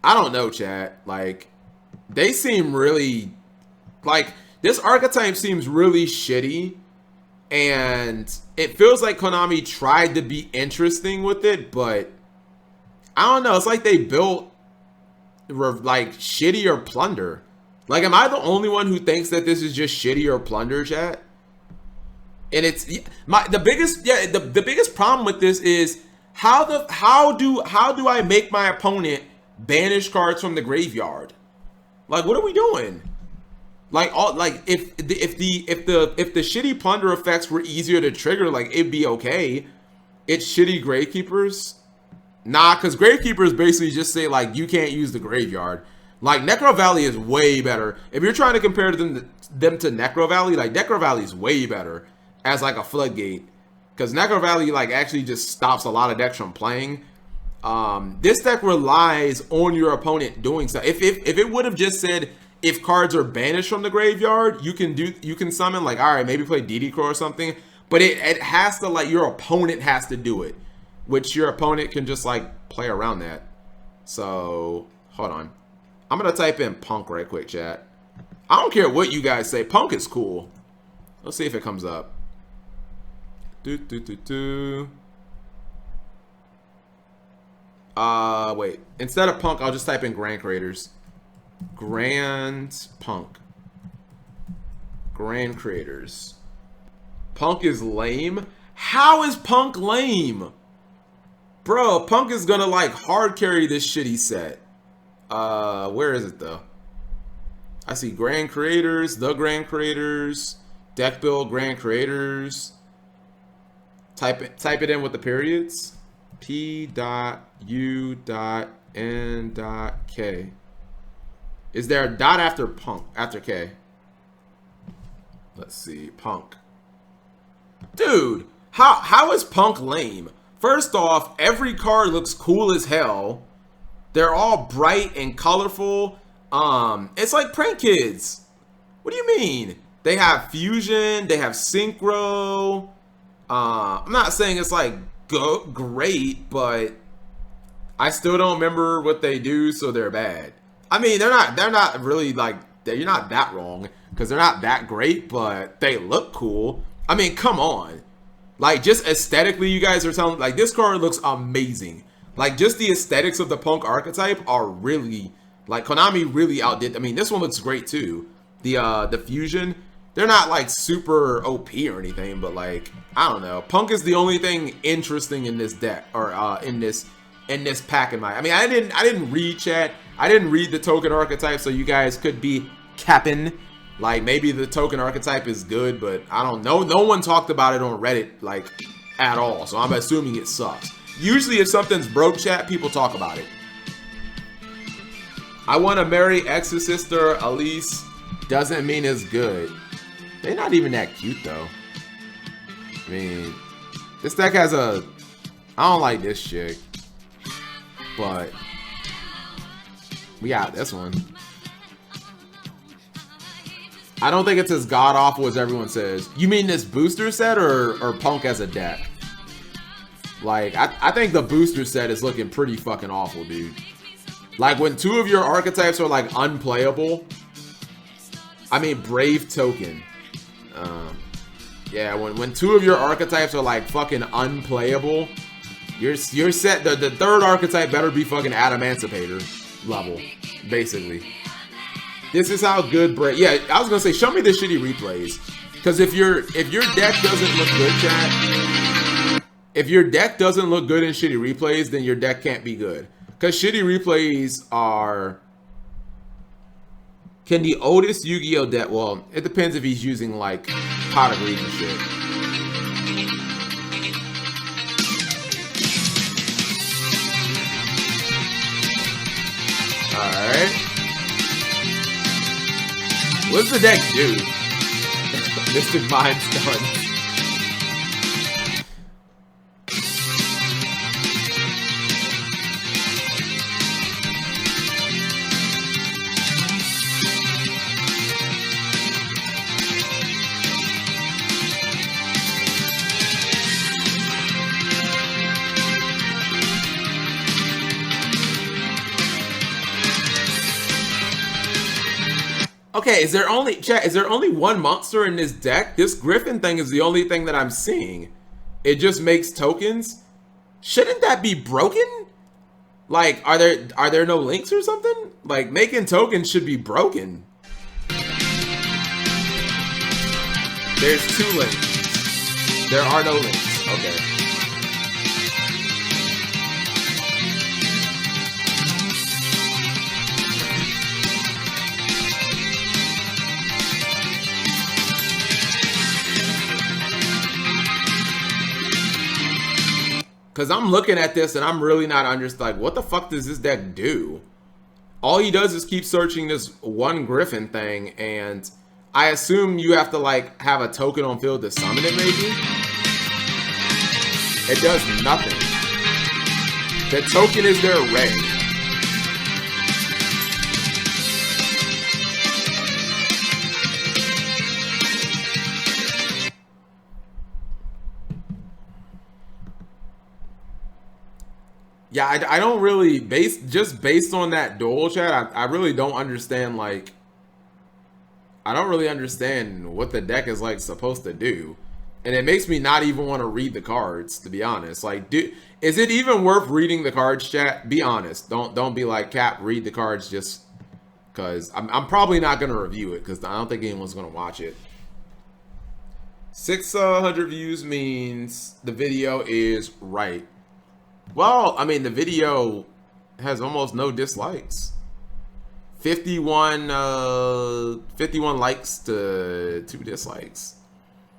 I don't know, chat. Like, they seem really like this archetype seems really shitty, and it feels like Konami tried to be interesting with it, but I don't know. It's like they built like shitty or plunder. Like, am I the only one who thinks that this is just shitty or plunder, chat? And it's the biggest problem with this is how do I make my opponent banish cards from the graveyard? Like, what are we doing? Like, all like if the shitty plunder effects were easier to trigger, like, it'd be okay. It's shitty Gravekeepers. Nah, because Gravekeepers basically just say, like, you can't use the graveyard. Like, Necro Valley is way better. If you're trying to compare them to Necro Valley, like, Necro Valley is way better as, like, a floodgate. Because Necro Valley, like, actually just stops a lot of decks from playing. This deck relies on your opponent doing stuff. If it would have just said, if cards are banished from the graveyard, you can summon, like, all right, maybe play DD Crow or something. But it has to, like, your opponent has to do it. Which your opponent can just, like, play around that. So, hold on. I'm going to type in Punk right quick, chat. I don't care what you guys say. Punk is cool. Let's see if it comes up. Wait. Instead of Punk, I'll just type in Grand Creators. Grand Punk. Grand Creators. Punk is lame? How is Punk lame? Bro, Punk is gonna, like, hard carry this shitty set. Where is it, though? I see Grand Creators, the Grand Creators, Deck Build Grand Creators. Type it in with the periods. P.U.N.K. Is there a dot after Punk, after K? Let's see, Punk. Dude, how is Punk lame? First off, every card looks cool as hell. They're all bright and colorful. It's like Prank Kids. What do you mean? They have fusion, they have synchro. I'm not saying it's like great, but I still don't remember what they do, so they're bad. I mean, they're not really like, you're not that wrong, because they're not that great, but they look cool. I mean, come on. Like, just aesthetically, you guys are telling, like, this card looks amazing. Like, just the aesthetics of the Punk archetype are really, like, Konami really outdid. I mean, this one looks great too. The fusion, they're not like super OP or anything, but, like, I don't know. Punk is the only thing interesting in this deck, or in this pack in my. I mean, I didn't read chat. I didn't read the token archetype, so you guys could be capping. Like, maybe the token archetype is good, but I don't know. No one talked about it on Reddit, like, at all. So I'm assuming it sucks. Usually if something's broke, chat, people talk about it. I want to marry Exorcist or Elise. Doesn't mean it's good. They're not even that cute, though. I mean, this deck has a... I don't like this chick. But we got this one. I don't think it's as god-awful as everyone says. You mean this booster set or Punk as a deck? Like, I think the booster set is looking pretty fucking awful, dude. Like, when two of your archetypes are, like, unplayable. I mean, Brave Token. Yeah, when two of your archetypes are, like, fucking unplayable, you're set. The third archetype better be fucking Adamancipator level, basically. This is how good Brave... Yeah, I was gonna say, show me the shitty replays. Because if your deck doesn't look good, chat... If your deck doesn't look good in shitty replays, then your deck can't be good. Because shitty replays are... Can the oldest Yu-Gi-Oh deck... Well, it depends if he's using, like, Pot of Greed and shit. Alright. What's the deck do? Mystic Mind's done. Okay, is there only one monster in this deck? This Griffin thing is the only thing that I'm seeing. It just makes tokens. Shouldn't that be broken? Like, are there no links or something? Like, making tokens should be broken. There's 2 links. There are no links. Okay. Because I'm looking at this and I'm really not understanding, like, what the fuck does this deck do? All he does is keep searching this one Griffin thing, and I assume you have to, like, have a token on field to summon it, maybe? It does nothing. The token is their array. Yeah, I don't really, based on that duel chat, I really don't understand, like, I don't really understand what the deck is, like, supposed to do. And it makes me not even want to read the cards, to be honest. Like, is it even worth reading the cards, chat? Be honest. Don't be like, Cap, read the cards just because I'm probably not going to review it because I don't think anyone's going to watch it. 600 views means the video is right. Well, I mean, the video has almost no dislikes. 51 likes to 2 dislikes.